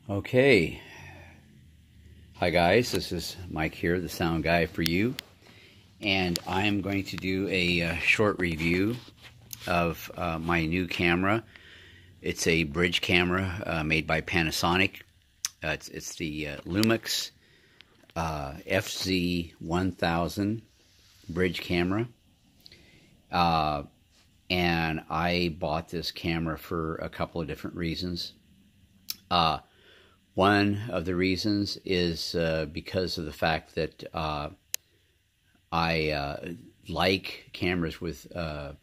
Okay. Hi guys, this is Mike here, the sound guy for you, and I'm going to do a short review of my new camera. It's a bridge camera made by Panasonic. It's the Lumix fz1000 bridge camera, and I bought this camera for a couple of different reasons. One of the reasons is because of the fact that I like cameras with a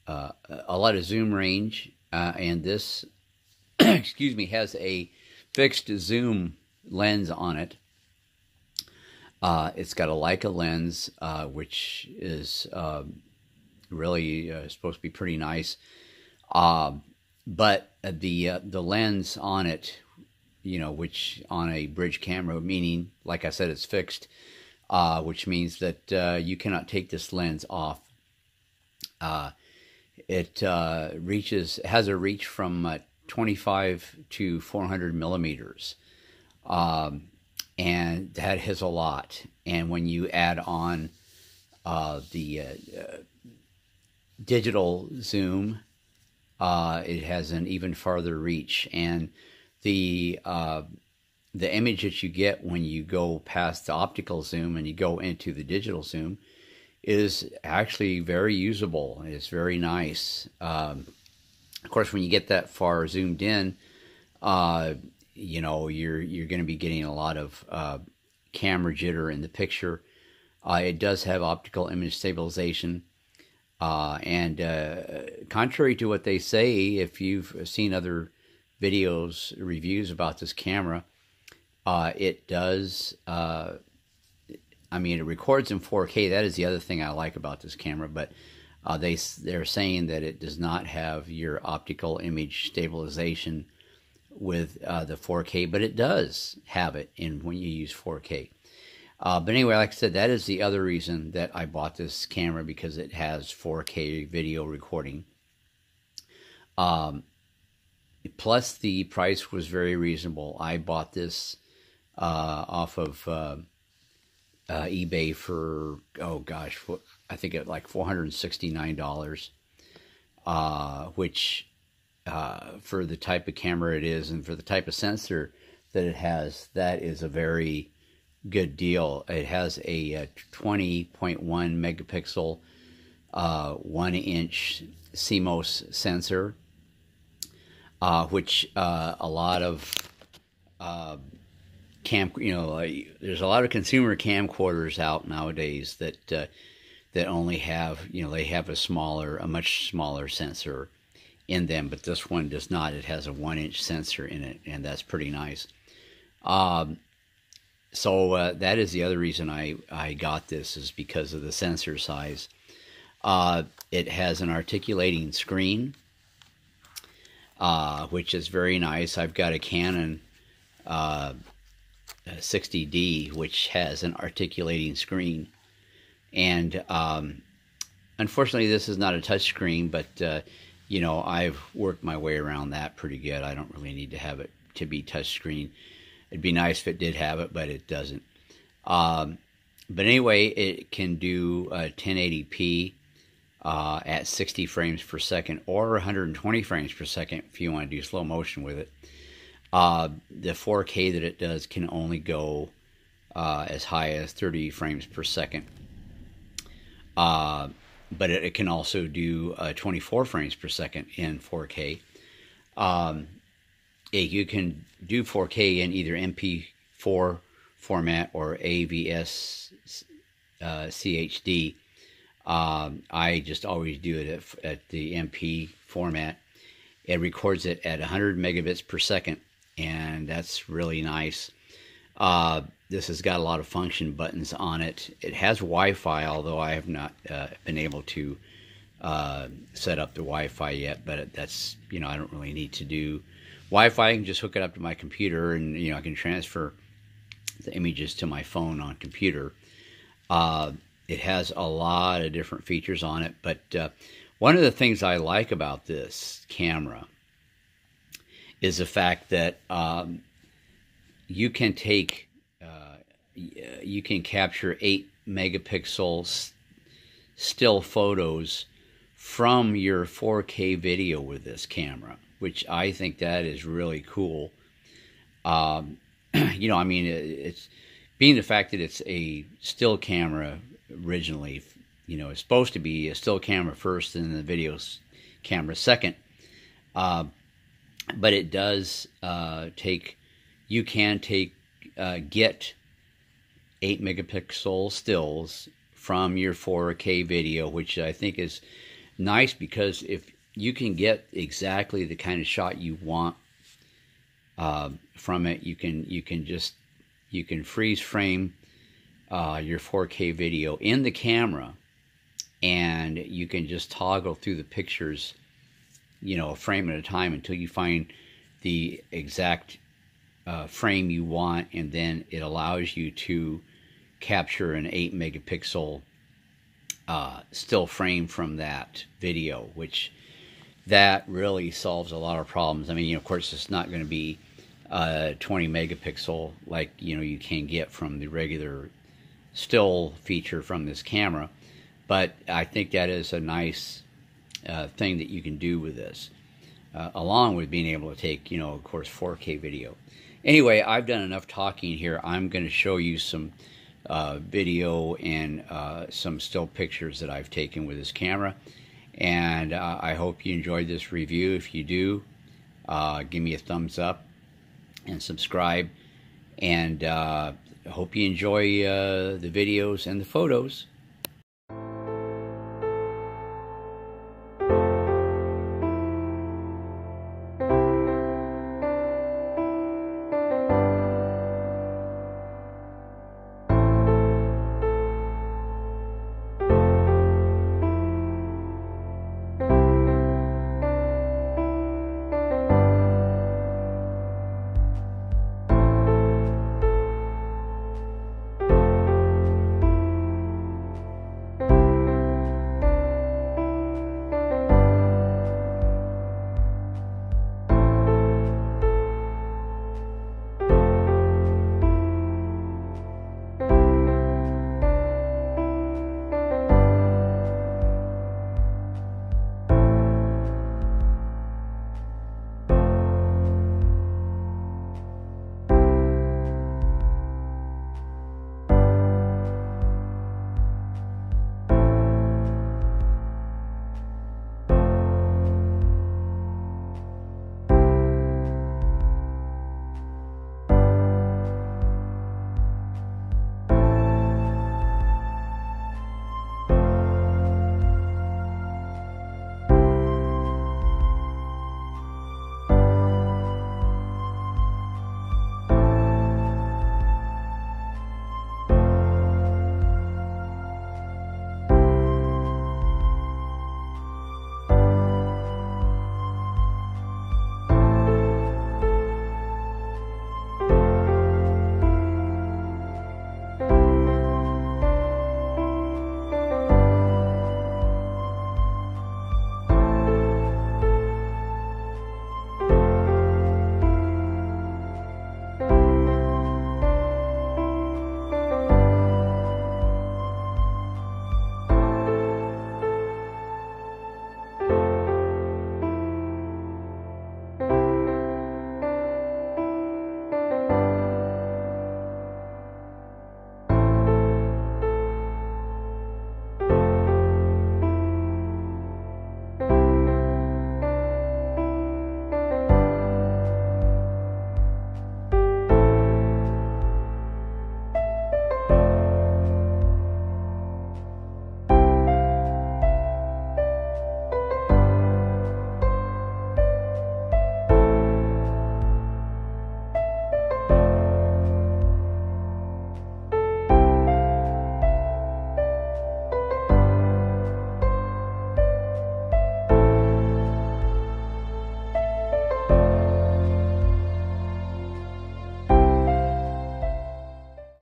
lot of zoom range, and this excuse me, has a fixed zoom lens on it. It's got a Leica lens, which is really supposed to be pretty nice, but the lens on it, which on a bridge camera, meaning, like I said, it's fixed, which means that you cannot take this lens off. It has a reach from 25 to 400 millimeters, and that is a lot. And when you add on the digital zoom, it has an even farther reach, and the image that you get when you go past the optical zoom and you go into the digital zoom is actually very usable. It's very nice. Of course, when you get that far zoomed in, you're going to be getting a lot of camera jitter in the picture. It does have optical image stabilization. And contrary to what they say, if you've seen other videos, reviews about this camera, it does, it records in 4K. That is the other thing I like about this camera, but they're saying that it does not have your optical image stabilization with the 4K, but it does have it when you use 4K. But anyway, like I said, that is the other reason that I bought this camera, because it has 4K video recording. Plus, the price was very reasonable. I bought this off of eBay for, I think it like $469, which for the type of camera it is and for the type of sensor that it has, that is a very good deal. It has a 20.1 megapixel 1-inch CMOS sensor, which a lot of there's a lot of consumer camcorders out nowadays that only have, they have a much smaller sensor in them, but this one does not. It has a 1-inch sensor in it, and that's pretty nice. So that is the other reason I got this, is because of the sensor size. It has an articulating screen, which is very nice. I've got a Canon 60D, which has an articulating screen. And unfortunately, this is not a touch screen, but I've worked my way around that pretty good. I don't really need to have it to be touch screen. It'd be nice if it did have it, but it doesn't. But anyway, it can do 1080p at 60 frames per second or 120 frames per second if you want to do slow motion with it. The 4K that it does can only go as high as 30 frames per second. But it can also do 24 frames per second in 4K. You can do 4K in either MP4 format or AVS CHD. I just always do it at the MP format. It records it at 100 megabits per second, and that's really nice. This has got a lot of function buttons on it. It has Wi-Fi, although I have not been able to set up the Wi-Fi yet, but that's, I don't really need to do Wi-Fi. I can just hook it up to my computer, and I can transfer the images to my phone on computer. It has a lot of different features on it, but one of the things I like about this camera is the fact that you can take, you can capture 8 megapixel still photos from your 4K video with this camera, which I think that is really cool. You know, I mean, it's being the fact that it's a still camera originally, you know, it's supposed to be a still camera first and the video camera second. But it does take, you can take, get 8 megapixel stills from your 4K video, which I think is nice, because if you can get exactly the kind of shot you want from it, you can freeze frame your 4K video in the camera, and you can just toggle through the pictures, you know, a frame at a time until you find the exact frame you want, and then it allows you to capture an 8 megapixel still frame from that video, which that really solves a lot of problems. I mean, you know, of course, it's not going to be 20 megapixel like, you know, you can get from the regular still feature from this camera, but I think that is a nice thing that you can do with this, along with being able to take, you know, of course, 4K video. Anyway, I've done enough talking here. I'm going to show you some video and some still pictures that I've taken with this camera, and I hope you enjoyed this review. If you do, give me a thumbs up and subscribe, and hope you enjoy the videos and the photos.